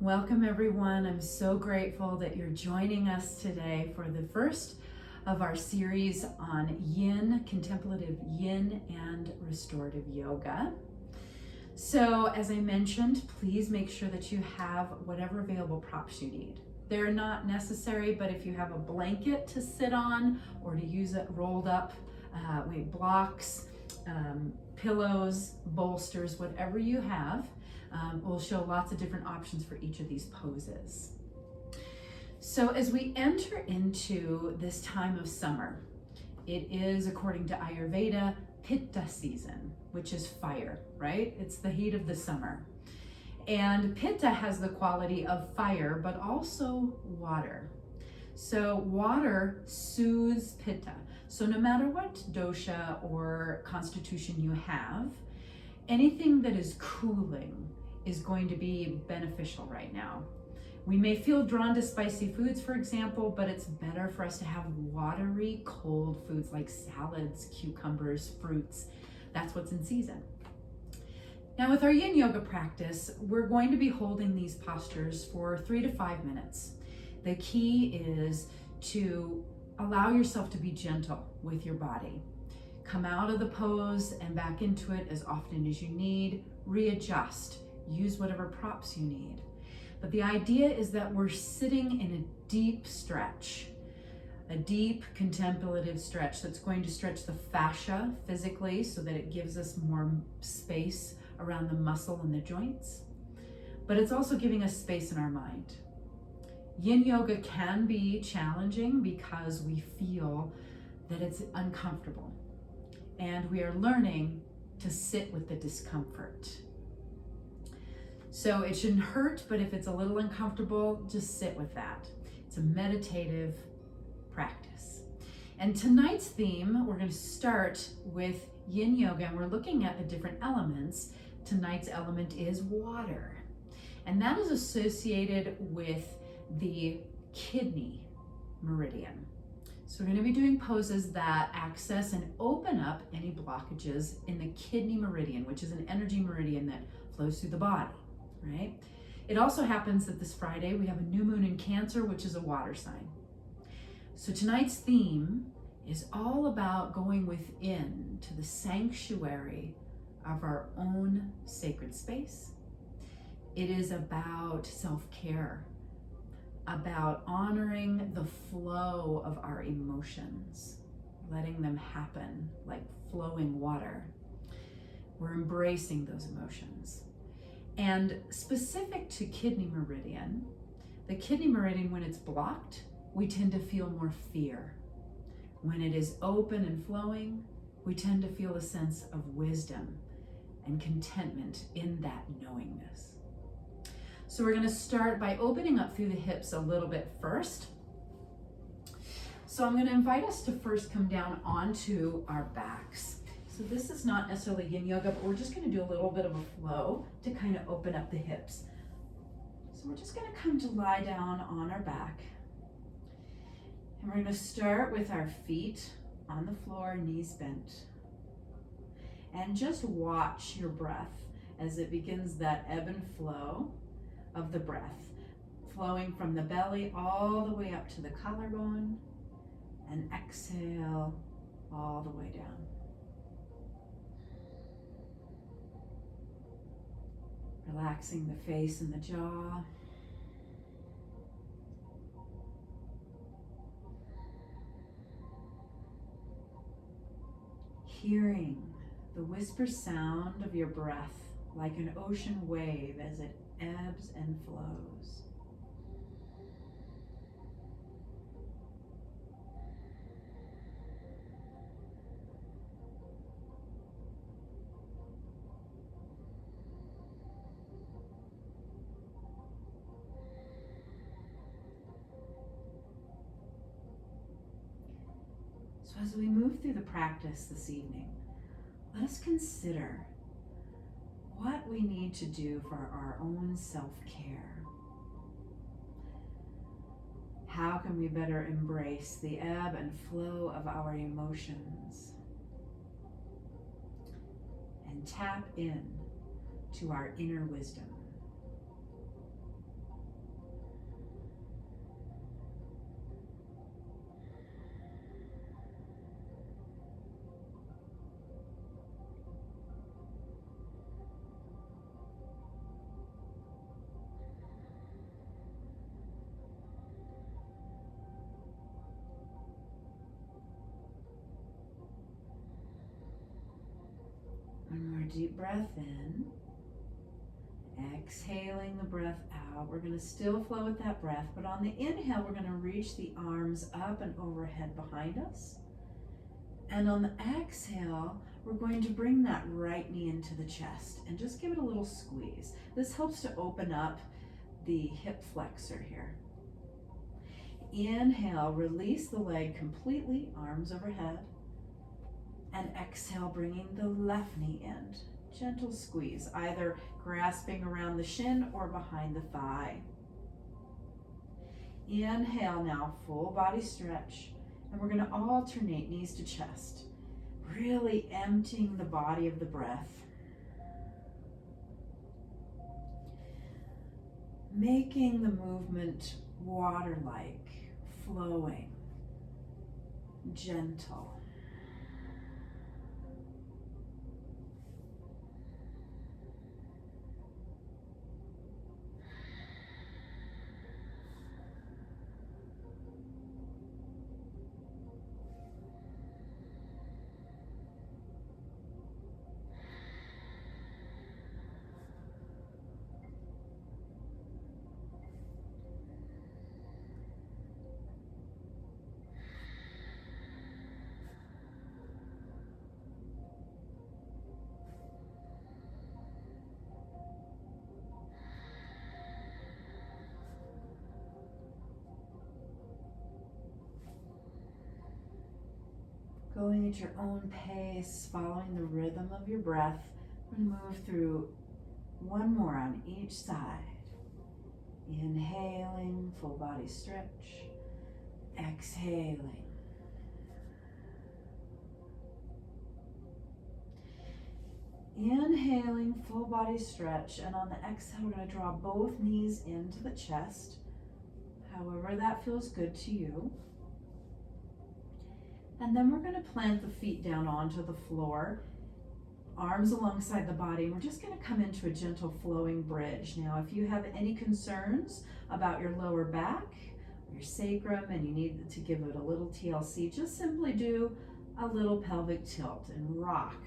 Welcome everyone. I'm so grateful that you're joining us today for the first of our series on yin, contemplative yin and restorative yoga. So as I mentioned, please make sure that you have whatever available props you need. They're not necessary, but if you have a blanket to sit on or to use it rolled up, blocks, pillows, bolsters, whatever you have, we'll show lots of different options for each of these poses. So as we enter into this time of summer, it is, according to Ayurveda, Pitta season, which is fire, right? It's the heat of the summer. And Pitta has the quality of fire, but also water. So water soothes Pitta. So no matter what dosha or constitution you have, anything that is cooling is going to be beneficial right now. We may feel drawn to spicy foods, for example, but it's better for us to have watery, cold foods like salads, cucumbers, fruits. That's what's in season. Now with our yin yoga practice, we're going to be holding these postures for 3 to 5 minutes. The key is to allow yourself to be gentle with your body. Come out of the pose and back into it as often as you need. Readjust. Use whatever props you need. But the idea is that we're sitting in a deep stretch, a deep contemplative stretch that's going to stretch the fascia physically so that it gives us more space around the muscle and the joints. But it's also giving us space in our mind. Yin yoga can be challenging because we feel that it's uncomfortable. And we are learning to sit with the discomfort. So it shouldn't hurt, but if it's a little uncomfortable, just sit with that. It's a meditative practice. And tonight's theme, we're going to start with yin yoga, and we're looking at the different elements. Tonight's element is water. And that is associated with the kidney meridian. So we're going to be doing poses that access and open up any blockages in the kidney meridian, which is an energy meridian that flows through the body, right? It also happens that this Friday we have a new moon in Cancer, which is a water sign. So tonight's theme is all about going within to the sanctuary of our own sacred space. It is about self-care, about honoring the flow of our emotions, letting them happen like flowing water. We're embracing those emotions. And specific to kidney meridian, the kidney meridian, when it's blocked, we tend to feel more fear. When it is open and flowing, we tend to feel a sense of wisdom and contentment in that knowingness. So we're going to start by opening up through the hips a little bit first. So I'm going to invite us to first come down onto our backs. So this is not necessarily yin yoga, but we're just going to do a little bit of a flow to kind of open up the hips. So we're just going to come to lie down on our back. And we're going to start with our feet on the floor, knees bent. And just watch your breath as it begins that ebb and flow of the breath, flowing from the belly all the way up to the collarbone, and exhale all the way down. Relaxing the face and the jaw. Hearing the whisper sound of your breath like an ocean wave as it ebbs and flows. So as we move through the practice this evening, let us consider what we need to do for our own self-care. How can we better embrace the ebb and flow of our emotions and tap in to our inner wisdom? deep breath in. Exhaling the breath out. We're going to still flow with that breath, but on the inhale, we're going to reach the arms up and overhead behind us. And on the exhale, we're going to bring that right knee into the chest and just give it a little squeeze. This helps to open up the hip flexor here. Inhale, release the leg completely, arms overhead. And exhale, bringing the left knee in. Gentle squeeze, either grasping around the shin or behind the thigh. Inhale now, full body stretch. And we're going to alternate knees to chest, really emptying the body of the breath. Making the movement water-like, flowing, gentle. Going at your own pace, following the rhythm of your breath. We're going to move through one more on each side. Inhaling, full body stretch. Exhaling. Inhaling, full body stretch, and on the exhale, we're going to draw both knees into the chest, however that feels good to you. And then we're going to plant the feet down onto the floor, arms alongside the body, and we're just going to come into a gentle flowing bridge. Now, if you have any concerns about your lower back, your sacrum, and you need to give it a little TLC, just simply do a little pelvic tilt and rock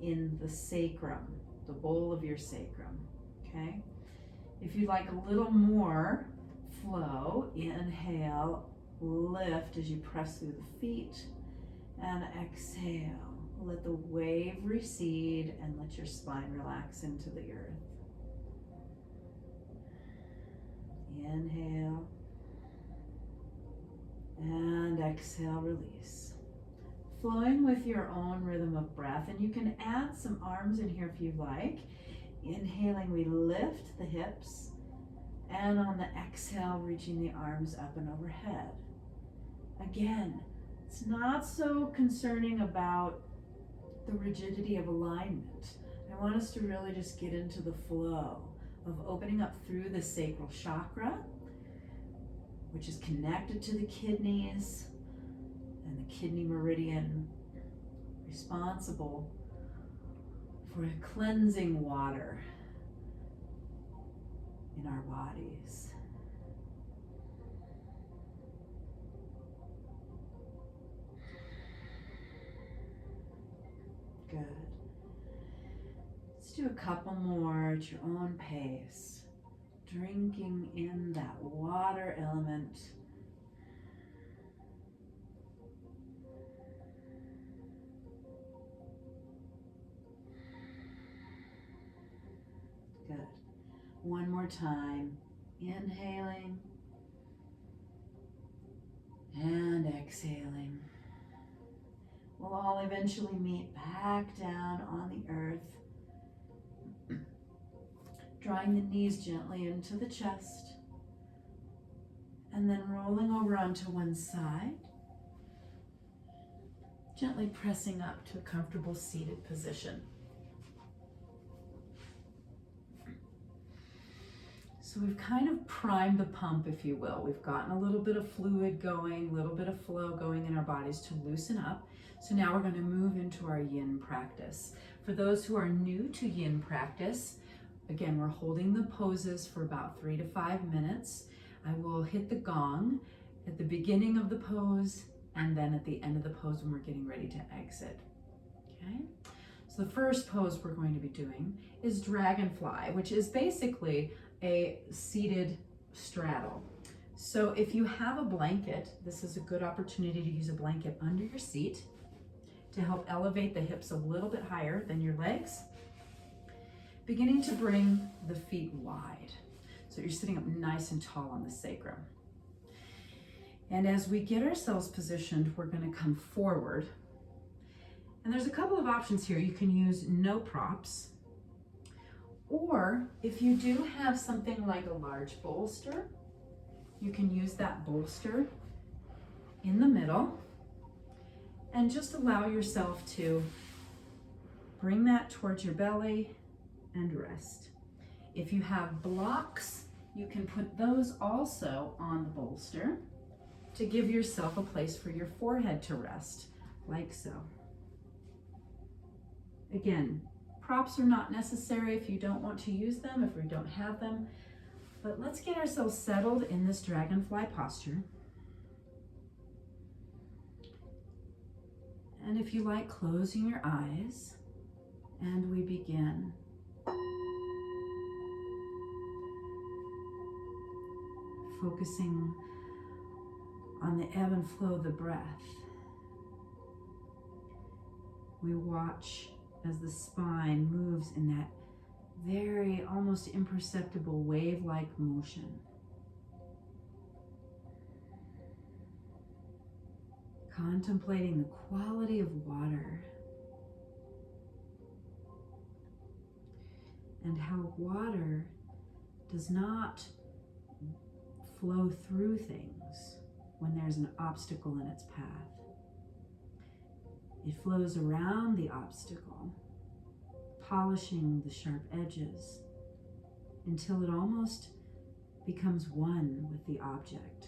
in the sacrum, the bowl of your sacrum, okay? If you'd like a little more flow, inhale, lift as you press through the feet, and exhale. Let the wave recede and let your spine relax into the earth. Inhale, and exhale, release. Flowing with your own rhythm of breath, and you can add some arms in here if you like. Inhaling, we lift the hips, and on the exhale, reaching the arms up and overhead. Again, it's not so concerning about the rigidity of alignment. I want us to really just get into the flow of opening up through the sacral chakra, which is connected to the kidneys and the kidney meridian, responsible for a cleansing water in our bodies. Good. Let's do a couple more at your own pace, drinking in that water element. Good. One more time. Inhaling and exhaling. We'll all eventually meet back down on the earth. Drawing the knees gently into the chest. And then rolling over onto one side. Gently pressing up to a comfortable seated position. So we've kind of primed the pump, if you will. We've gotten a little bit of fluid going, a little bit of flow going in our bodies to loosen up. So now we're going to move into our yin practice. For those who are new to yin practice, again, we're holding the poses for about 3 to 5 minutes. I will hit the gong at the beginning of the pose and then at the end of the pose when we're getting ready to exit. Okay? So the first pose we're going to be doing is dragonfly, which is basically a seated straddle. So if you have a blanket, this is a good opportunity to use a blanket under your seat to help elevate the hips a little bit higher than your legs. Beginning to bring the feet wide. So you're sitting up nice and tall on the sacrum. And as we get ourselves positioned, we're going to come forward. And there's a couple of options here. You can use no props, or if you do have something like a large bolster, you can use that bolster in the middle and just allow yourself to bring that towards your belly and rest. If you have blocks, you can put those also on the bolster to give yourself a place for your forehead to rest, like so. Again, props are not necessary if you don't want to use them, if we don't have them, but let's get ourselves settled in this dragonfly posture. And if you like, closing your eyes, and we begin. Focusing on the ebb and flow of the breath. We watch as the spine moves in that very almost imperceptible wave-like motion. Contemplating the quality of water and how water does not flow through things when there's an obstacle in its path. It flows around the obstacle, polishing the sharp edges until it almost becomes one with the object.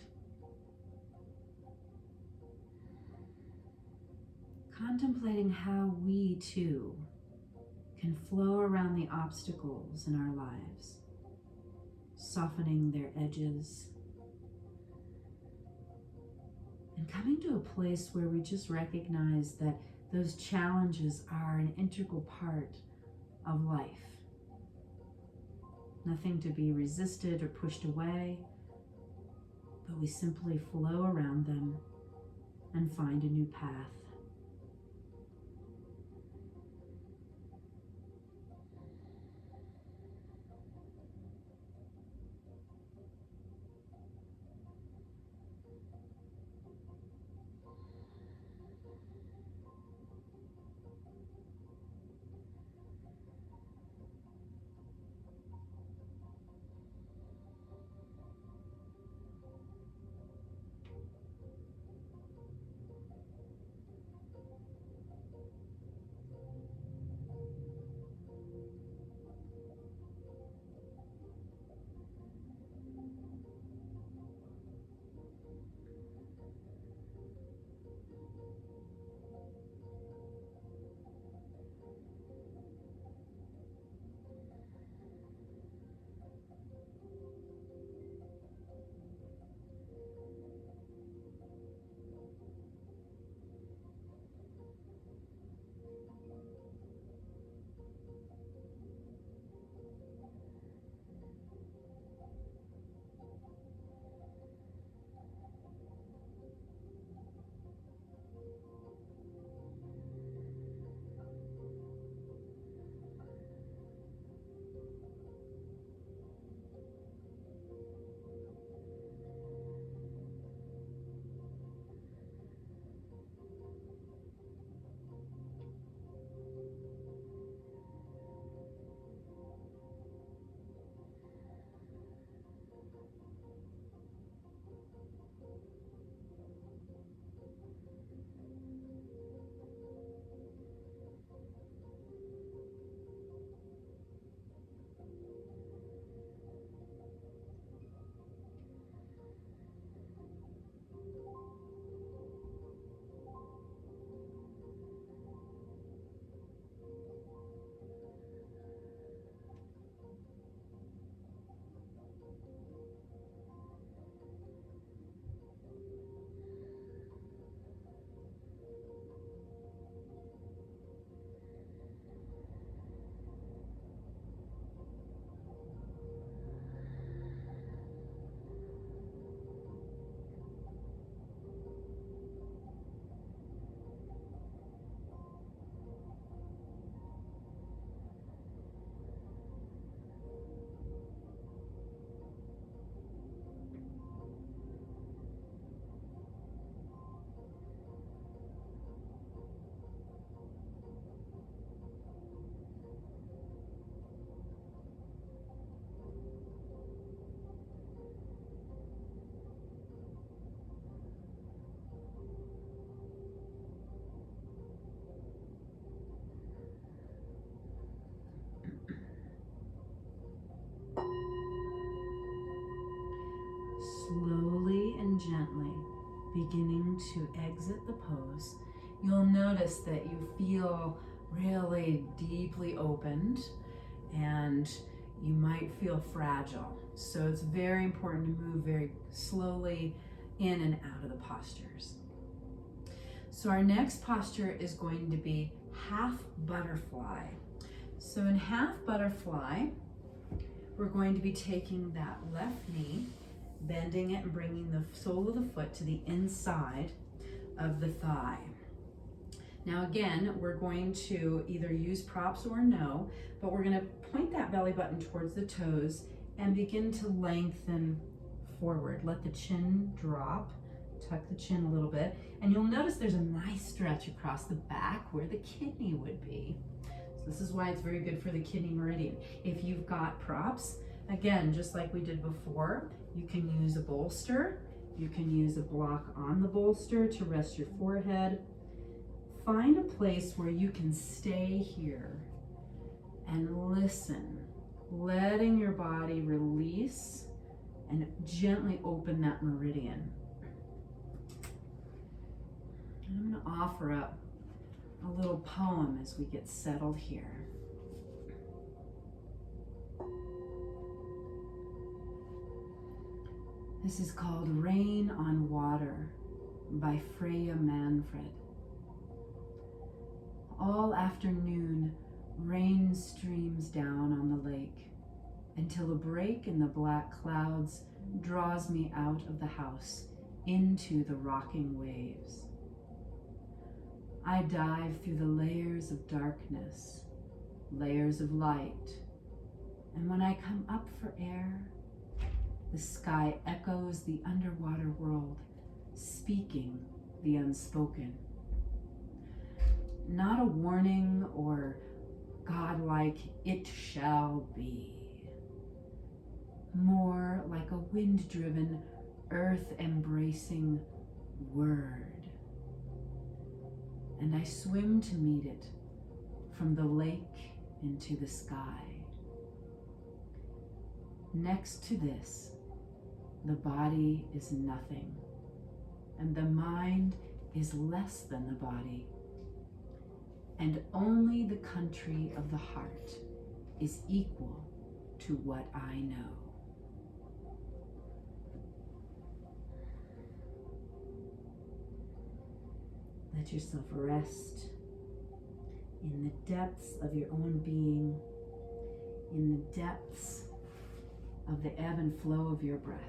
Contemplating how we too can flow around the obstacles in our lives, softening their edges, and coming to a place where we just recognize that those challenges are an integral part of life. Nothing to be resisted or pushed away, but we simply flow around them and find a new path. slowly and gently beginning to exit the pose, you'll notice that you feel really deeply opened and you might feel fragile. So it's very important to move very slowly in and out of the postures. So our next posture is going to be half butterfly. So in half butterfly, we're going to be taking that left knee, bending it and bringing the sole of the foot to the inside of the thigh. Now again, we're going to either use props or no, but we're going to point that belly button towards the toes and begin to lengthen forward. Let the chin drop, tuck the chin a little bit, and you'll notice there's a nice stretch across the back where the kidney would be. So this is why it's very good for the kidney meridian. If you've got props, again, just like we did before, you can use a bolster. You can use a block on the bolster to rest your forehead. Find a place where you can stay here and listen, letting your body release and gently open that meridian. And I'm going to offer up a little poem as we get settled here. This is called Rain on Water by Freya Manfred. All afternoon, rain streams down on the lake until a break in the black clouds draws me out of the house into the rocking waves. I dive through the layers of darkness, layers of light, and when I come up for air, the sky echoes the underwater world, speaking the unspoken. Not a warning or godlike "it shall be." More like a wind-driven, earth-embracing word. And I swim to meet it from the lake into the sky. Next to this, the body is nothing, and the mind is less than the body. And only the country of the heart is equal to what I know. Let yourself rest in the depths of your own being, in the depths of the ebb and flow of your breath.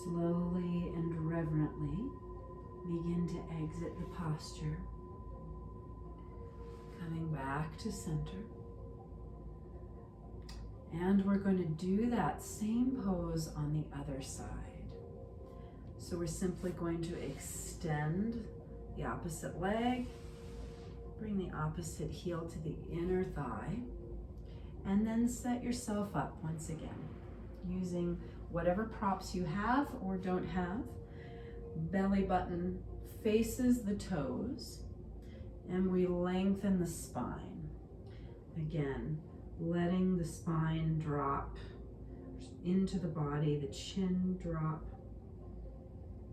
Slowly and reverently begin to exit the posture, coming back to center. And we're going to do that same pose on the other side. So we're simply going to extend the opposite leg, bring the opposite heel to the inner thigh, and then set yourself up once again using whatever props you have or don't have. Belly button faces the toes, and we lengthen the spine. Again, letting the spine drop into the body, the chin drop.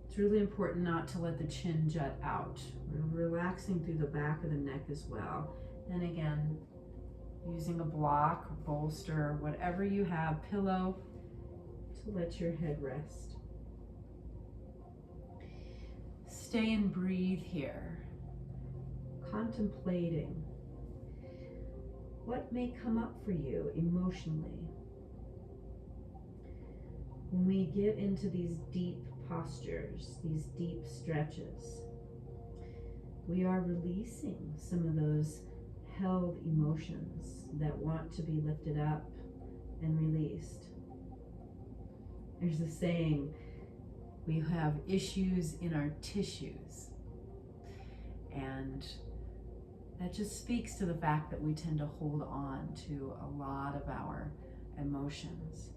It's really important not to let the chin jut out. We're relaxing through the back of the neck as well. And again, using a block or bolster, whatever you have, pillow, to let your head rest. Stay and breathe here, contemplating what may come up for you emotionally. When we get into these deep postures, these deep stretches, we are releasing some of those held emotions that want to be lifted up and released. There's a saying, we have issues in our tissues. And that just speaks to the fact that we tend to hold on to a lot of our emotions.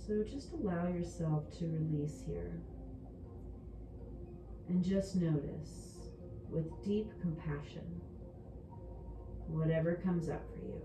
So just allow yourself to release here. And just notice, with deep compassion, whatever comes up for you.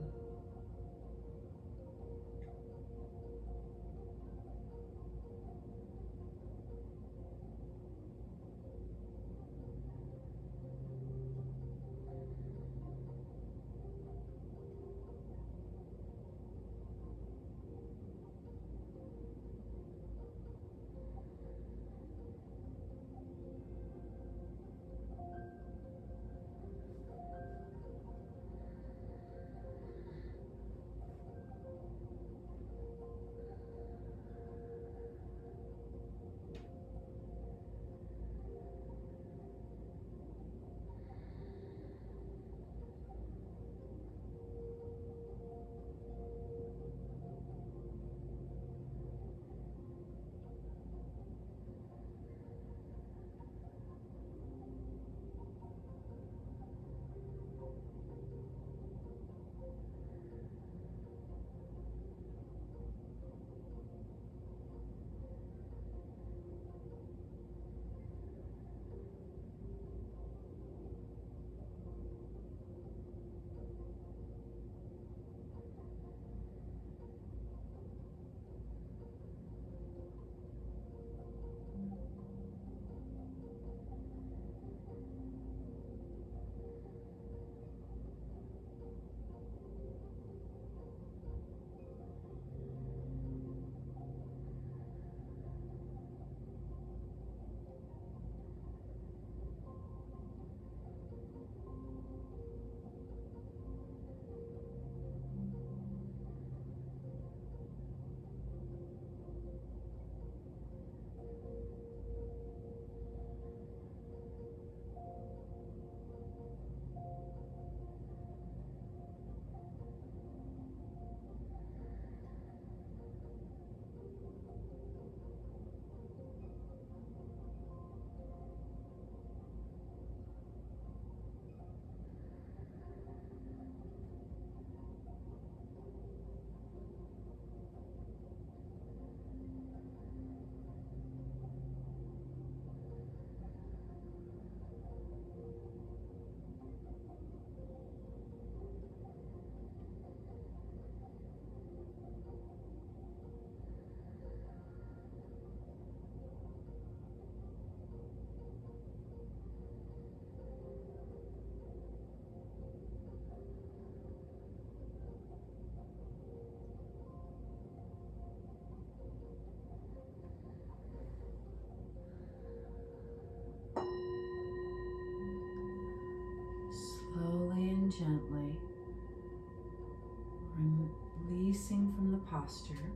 posture.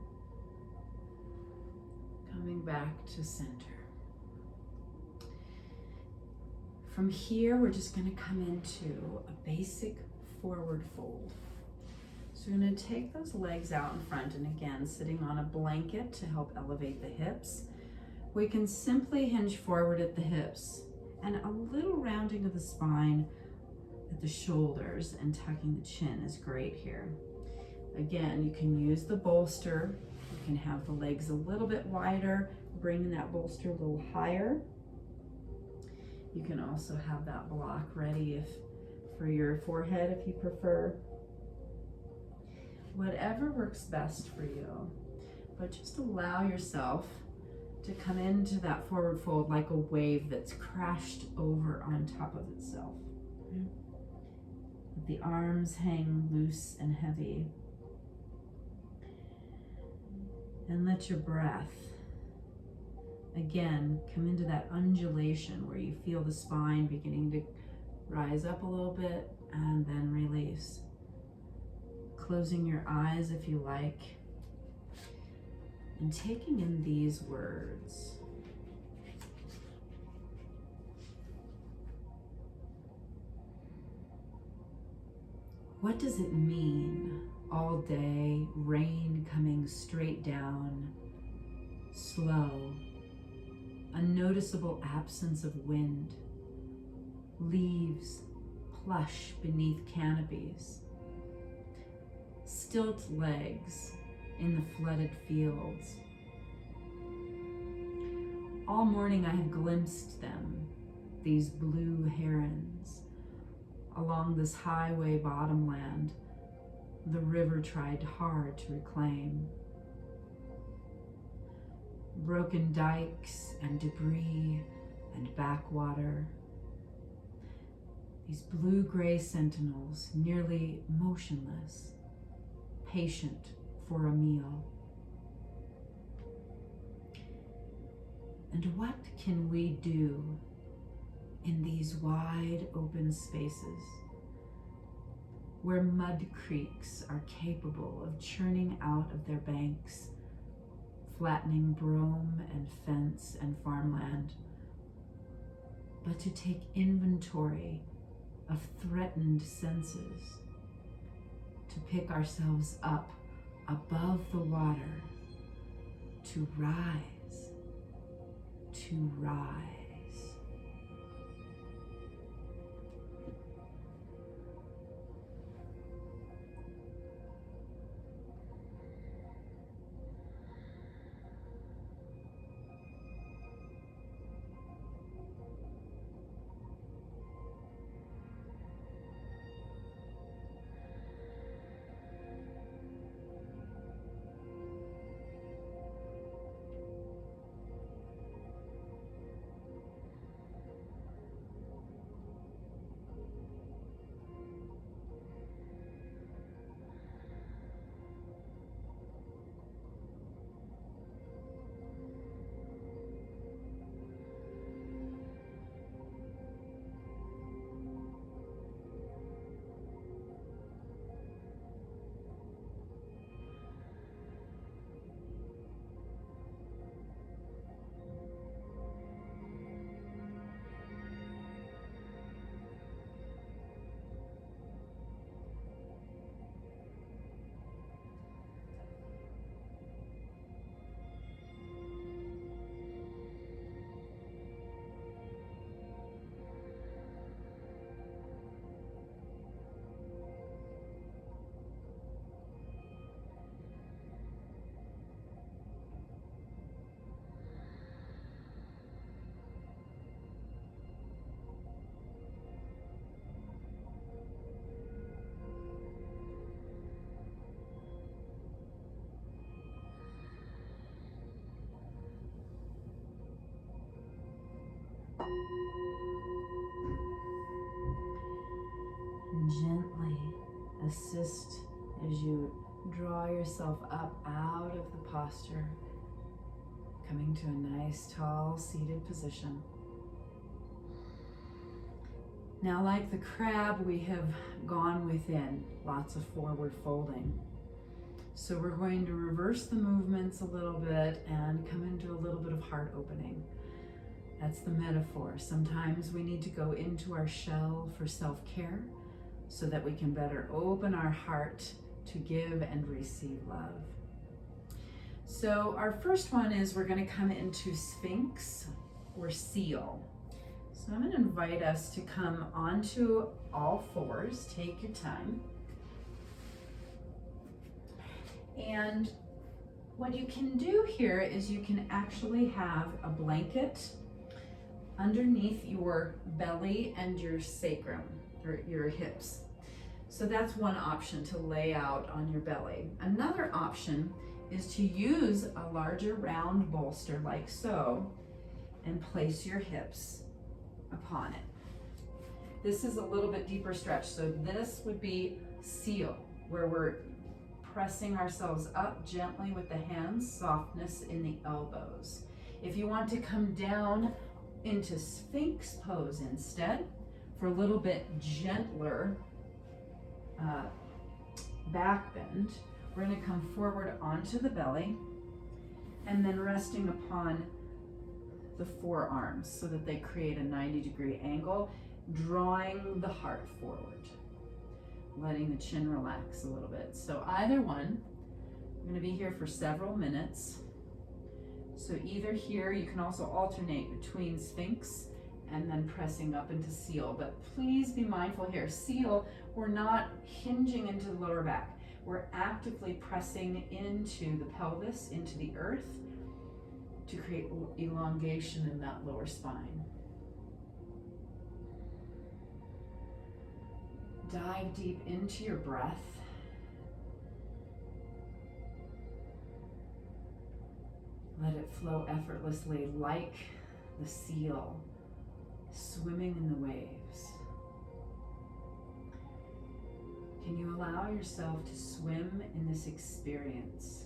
Coming back to center. From here, we're just going to come into a basic forward fold. So we're going to take those legs out in front, and again, sitting on a blanket to help elevate the hips. We can simply hinge forward at the hips and a little rounding of the spine at the shoulders, and tucking the chin is great here. Again, you can use the bolster. You can have the legs a little bit wider, bringing that bolster a little higher. You can also have that block ready for your forehead if you prefer. Whatever works best for you, but just allow yourself to come into that forward fold like a wave that's crashed over on top of itself. Let the arms hang loose and heavy. And let your breath, again, come into that undulation where you feel the spine beginning to rise up a little bit and then release. Closing your eyes if you like, and taking in these words. What does it mean, all day, rain coming straight down, slow, a noticeable absence of wind, leaves plush beneath canopies, stilt legs in the flooded fields. All morning I have glimpsed them, these blue herons, along this highway bottomland the river tried hard to reclaim. Broken dikes and debris and backwater. These blue-gray sentinels, nearly motionless, patient for a meal. And what can we do in these wide open spaces where mud creeks are capable of churning out of their banks, flattening brome and fence and farmland, but to take inventory of threatened senses, to pick ourselves up above the water, to rise, to rise. And gently assist as you draw yourself up out of the posture, coming to a nice tall seated position. Now, like the crab, we have gone within, lots of forward folding. So we're going to reverse the movements a little bit and come into a little bit of heart opening. That's the metaphor. Sometimes we need to go into our shell for self-care so that we can better open our heart to give and receive love. So our first one is we're going to come into Sphinx or Seal. So I'm going to invite us to come onto all fours. Take your time. And what you can do here is you can actually have a blanket underneath your belly and your sacrum, or your hips. So that's one option, to lay out on your belly. Another option is to use a larger round bolster like so and place your hips upon it. This is a little bit deeper stretch. So this would be Seal, where we're pressing ourselves up gently with the hands, softness in the elbows. If you want to come down into Sphinx pose instead, for a little bit gentler back bend, we're going to come forward onto the belly and then resting upon the forearms so that they create a 90-degree angle, drawing the heart forward, letting the chin relax a little bit. So either one, I'm going to be here for several minutes. So either here, you can also alternate between Sphinx and then pressing up into Seal. But please be mindful here. Seal, we're not hinging into the lower back. We're actively pressing into the pelvis, into the earth, to create elongation in that lower spine. Dive deep into your breath. Let it flow effortlessly like the seal swimming in the waves. Can you allow yourself to swim in this experience?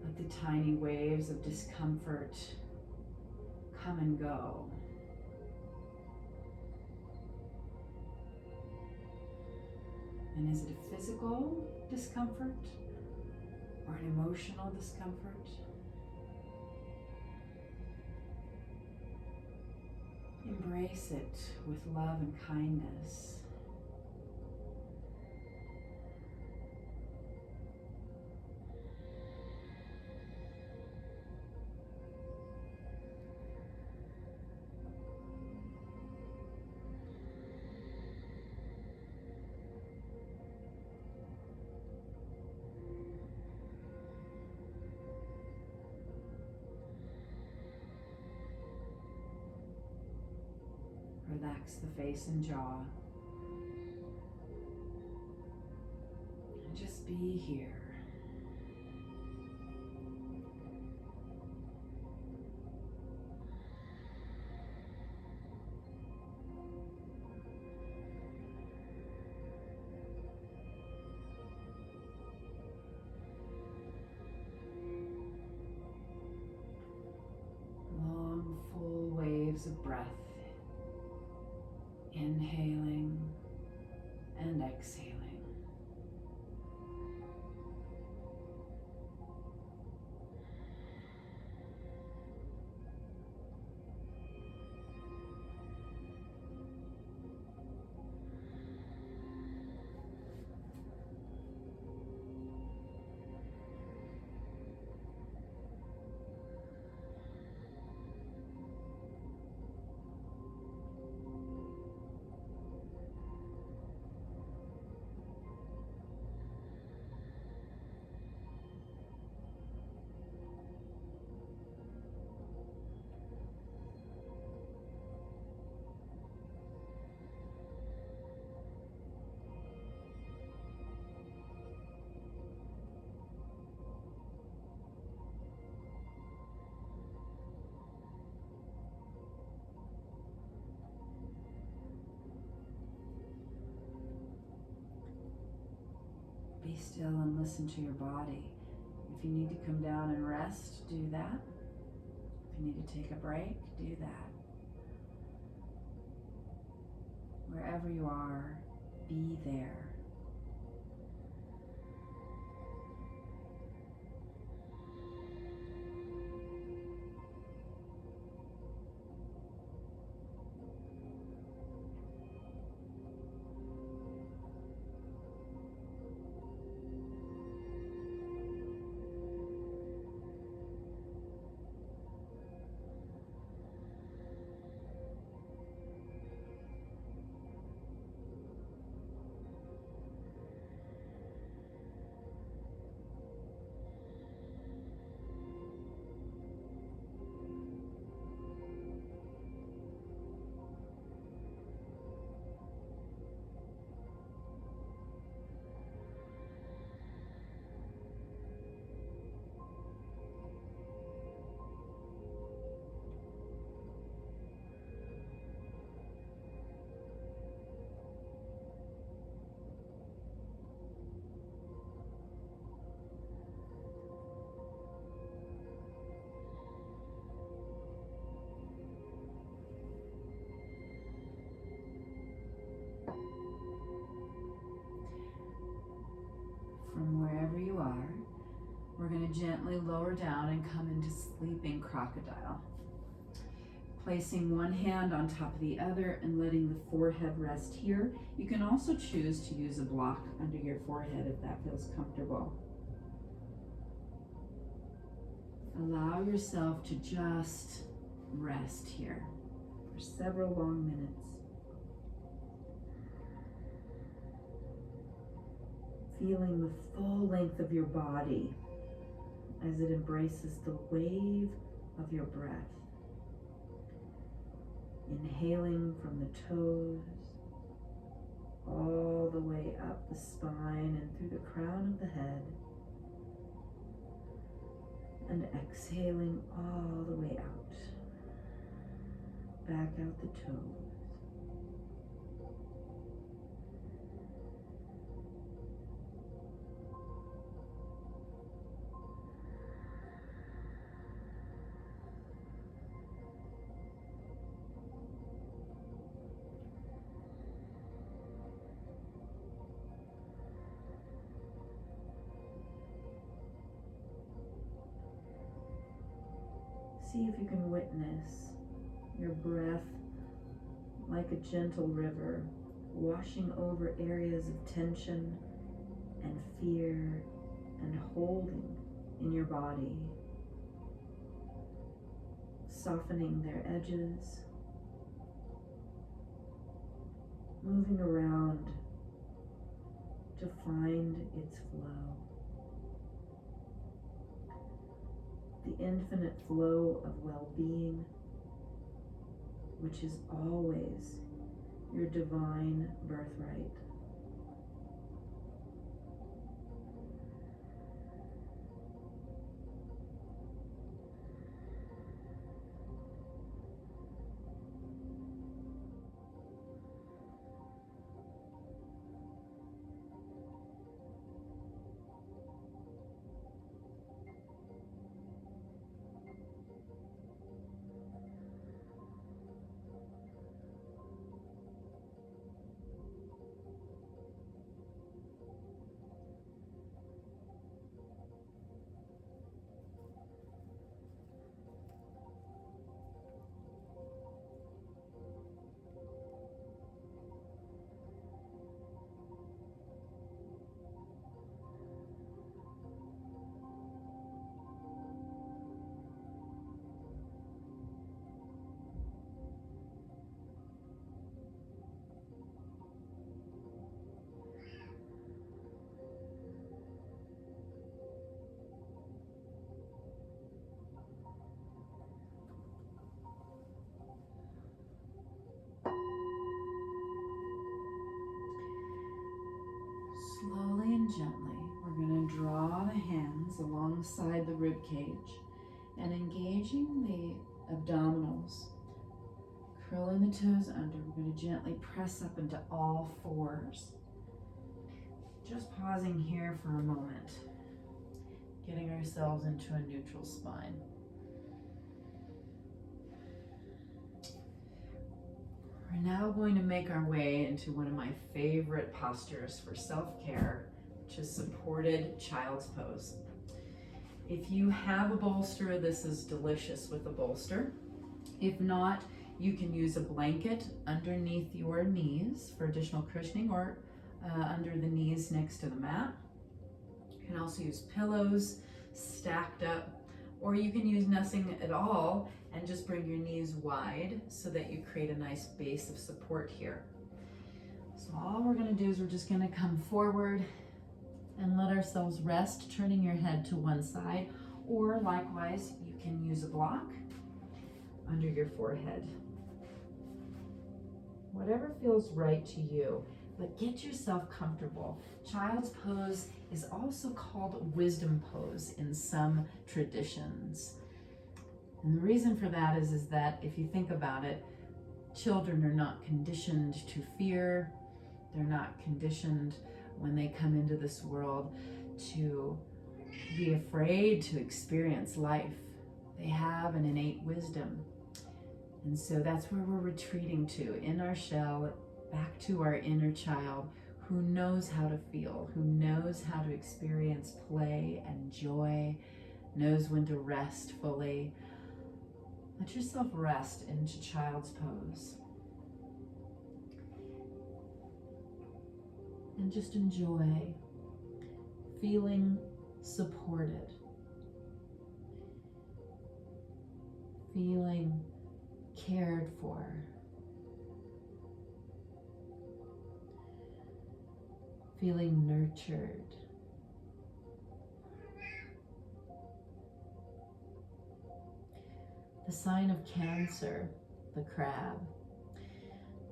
Let the tiny waves of discomfort come and go. And is it a physical discomfort or an emotional discomfort? Embrace it with love and kindness. Relax the face and jaw. And just be here. Long, full waves of breath. Inhaling and exhaling. Be still and listen to your body. If you need to come down and rest, do that. If you need to take a break, do that. Wherever you are, be there. going to gently lower down and come into sleeping crocodile. Placing one hand on top of the other and letting the forehead rest here. You can also choose to use a block under your forehead if that feels comfortable. Allow yourself to just rest here for several long minutes. Feeling the full length of your body as it embraces the wave of your breath. Inhaling from the toes, all the way up the spine and through the crown of the head. And exhaling all the way out, back out the toes. See if you can witness your breath like a gentle river, washing over areas of tension and fear and holding in your body, softening their edges, moving around to find its flow. The infinite flow of well-being, which is always your divine birthright. Slowly and gently, we're going to draw the hands alongside the rib cage and engaging the abdominals. Curling the toes under, we're going to gently press up into all fours. Just pausing here for a moment, getting ourselves into a neutral spine. We're now going to make our way into one of my favorite postures for self-care, which is supported child's pose. If you have a bolster, this is delicious with a bolster. If not, you can use a blanket underneath your knees for additional cushioning, or under the knees next to the mat. You can also use pillows stacked up, or you can use nothing at all and just bring your knees wide so that you create a nice base of support here. So all we're going to do is we're just going to come forward and let ourselves rest, turning your head to one side, or likewise you can use a block under your forehead. Whatever feels right to you, but get yourself comfortable. Child's pose is also called wisdom pose in some traditions. And the reason for that is that if you think about it, children are not conditioned to fear. They're not conditioned when they come into this world to be afraid to experience life. They have an innate wisdom. And so that's where we're retreating to, in our shell, back to our inner child, who knows how to feel, who knows how to experience play and joy, knows when to rest fully. Let yourself rest into child's pose. And just enjoy feeling supported, feeling cared for, feeling nurtured. The sign of Cancer, the crab,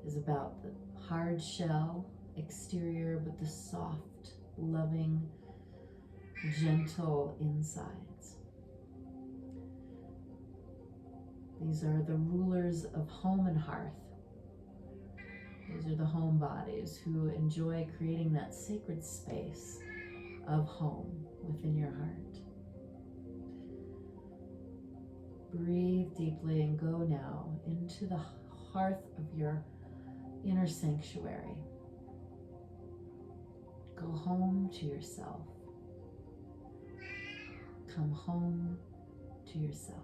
is about the hard shell exterior, but the soft, loving, gentle insides. These are the rulers of home and hearth. These are the home bodies who enjoy creating that sacred space of home within your heart. Breathe deeply and go now into the hearth of your inner sanctuary. Go home to yourself. Come home to yourself.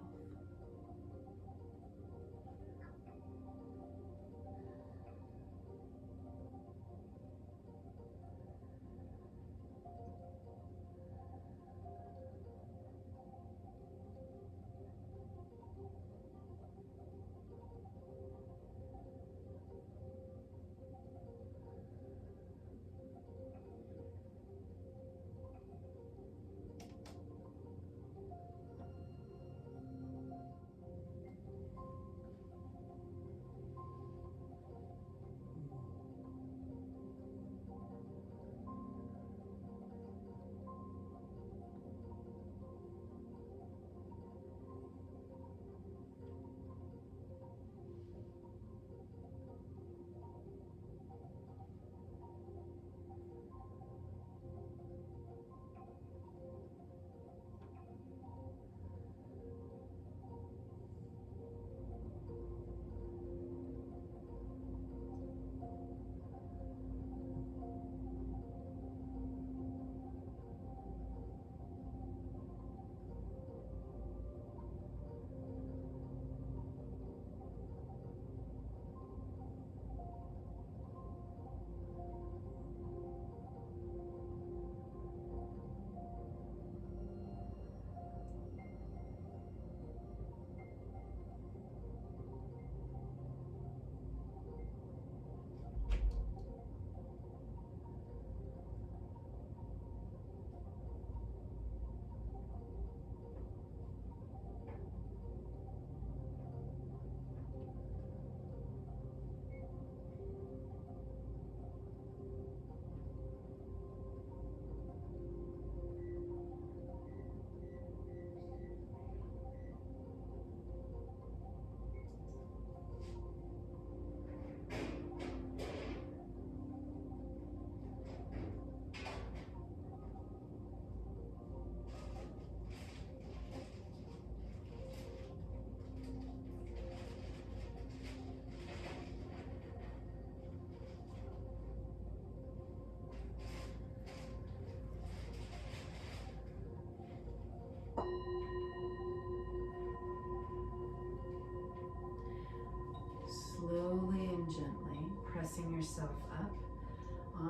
Slowly and gently pressing yourself up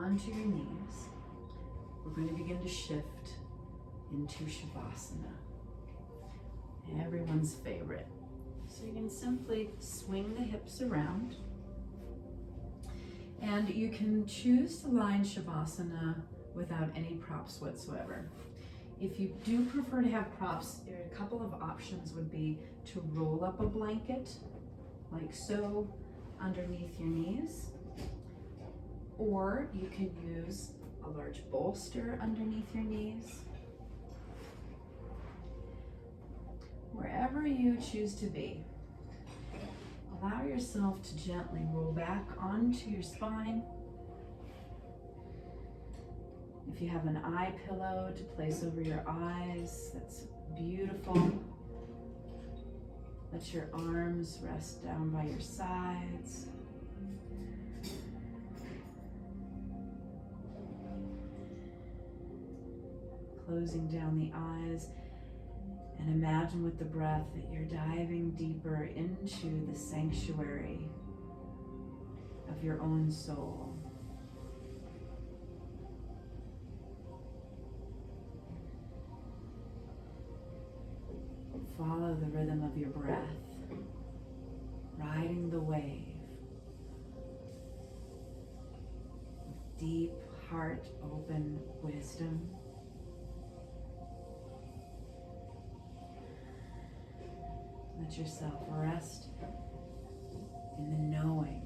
onto your knees, we're going to begin to shift into Shavasana, everyone's favorite. So you can simply swing the hips around, and you can choose to lie in Shavasana without any props whatsoever. If you do prefer to have props, there are a couple of options. Would be to roll up a blanket like so underneath your knees, or you can use a large bolster underneath your knees. Wherever you choose to be, allow yourself to gently roll back onto your spine. If you have an eye pillow to place over your eyes, that's beautiful. Let your arms rest down by your sides. closing down the eyes, and imagine with the breath that you're diving deeper into the sanctuary of your own soul. Follow the rhythm of your breath, riding the wave with deep, heart-open wisdom. Let yourself rest in the knowing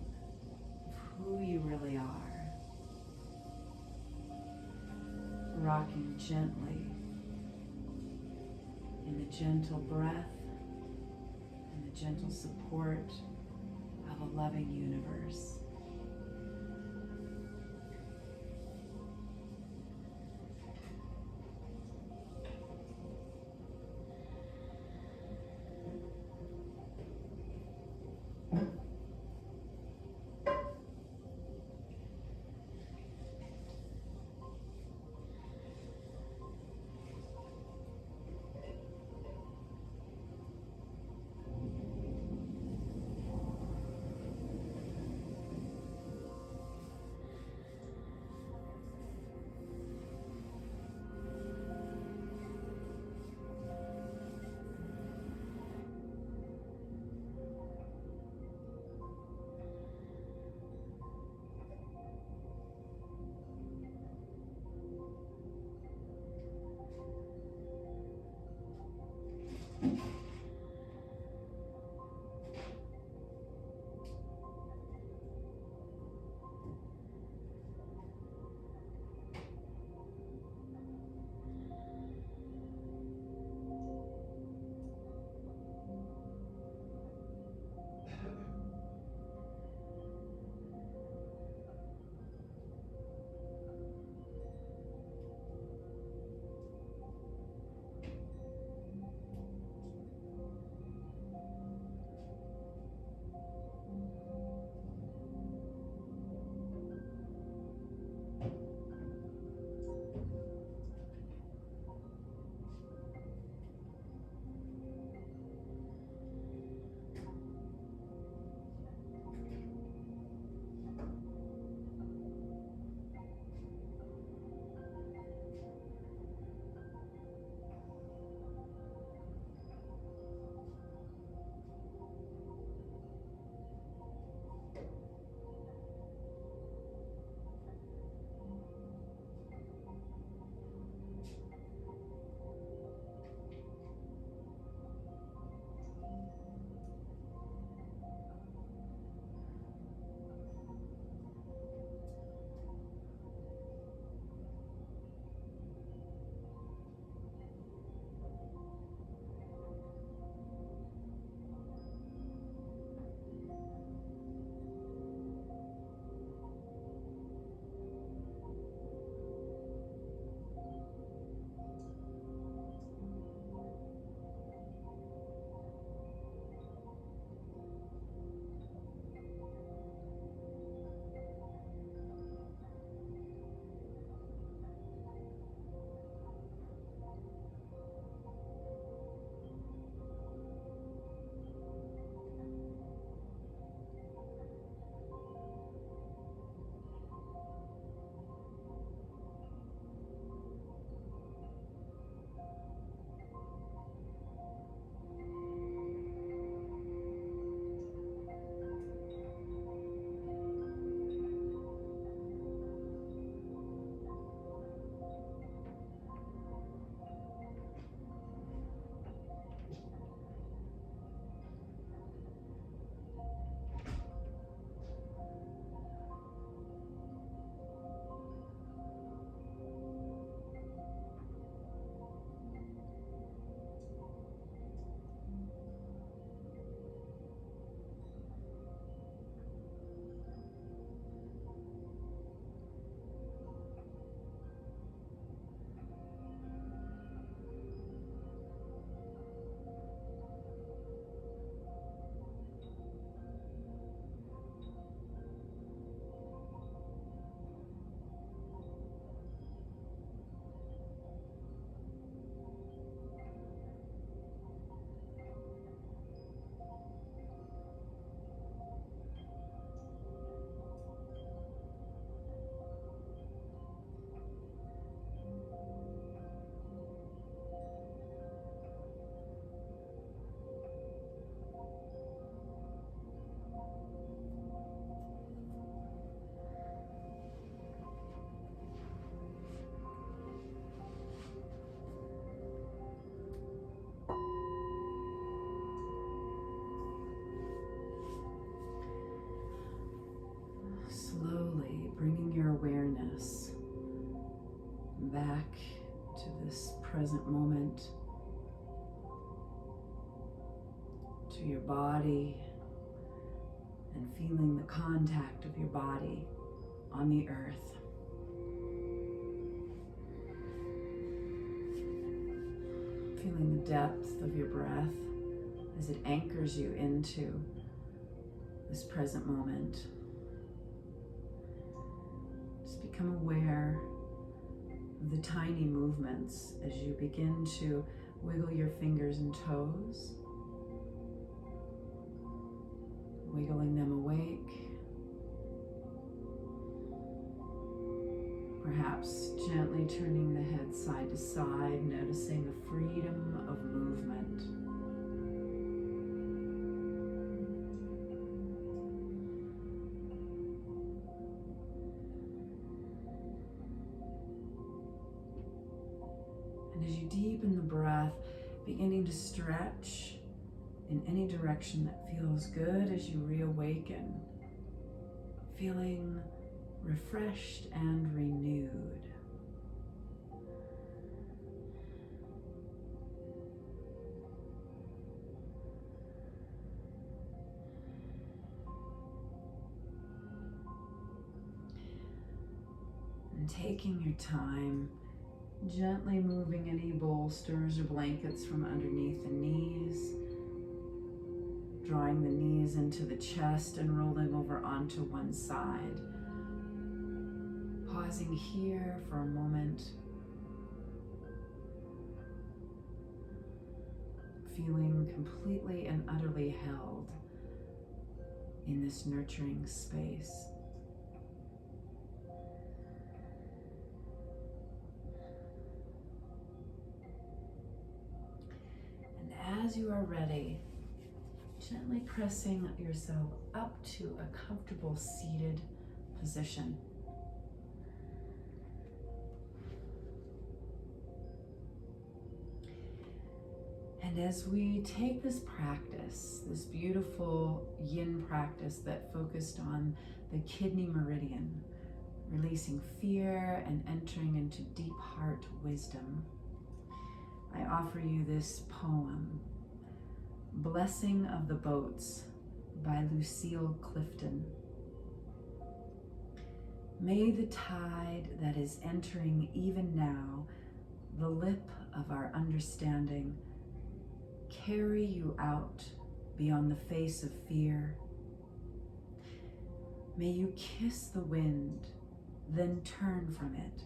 of who you really are, rocking gently in the gentle breath and the gentle support of a loving universe. present moment, to your body, and feeling the contact of your body on the earth. Feeling the depth of your breath as it anchors you into this present moment. Just become aware of the tiny movements as you begin to wiggle your fingers and toes, wiggling them awake. Perhaps gently turning the head side to side, noticing a freedom of movement. And as you deepen the breath, beginning to stretch in any direction that feels good as you reawaken, feeling refreshed and renewed. And taking your time, gently moving any bolsters or blankets from underneath the knees, drawing the knees into the chest and rolling over onto one side. Pausing here for a moment, feeling completely and utterly held in this nurturing space. And as you are ready, gently pressing yourself up to a comfortable seated position. And as we take this practice, this beautiful yin practice that focused on the kidney meridian, releasing fear and entering into deep heart wisdom, I offer you this poem, Blessing of the Boats by Lucille Clifton. May the tide that is entering even now, the lip of our understanding, carry you out beyond the face of fear. May you kiss the wind, then turn from it,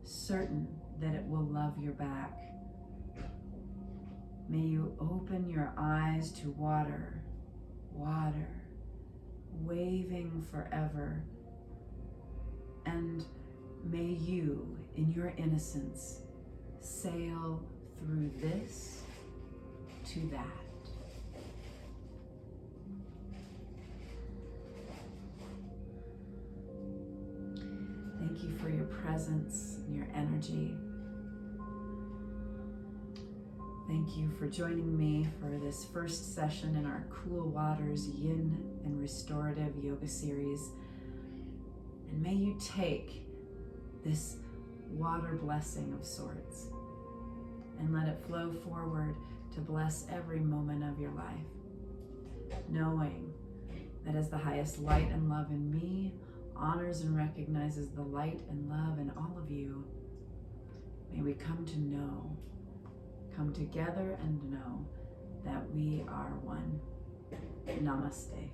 certain that it will love your back. May you open your eyes to water, water, waving forever. And may you, in your innocence, sail through this to that. Thank you for your presence and your energy. Thank you for joining me for this first session in our Cool Waters Yin and Restorative Yoga series. And may you take this water blessing of sorts and let it flow forward to bless every moment of your life, knowing that as the highest light and love in me honors and recognizes the light and love in all of you, may we come to know, come together and know that we are one. Namaste.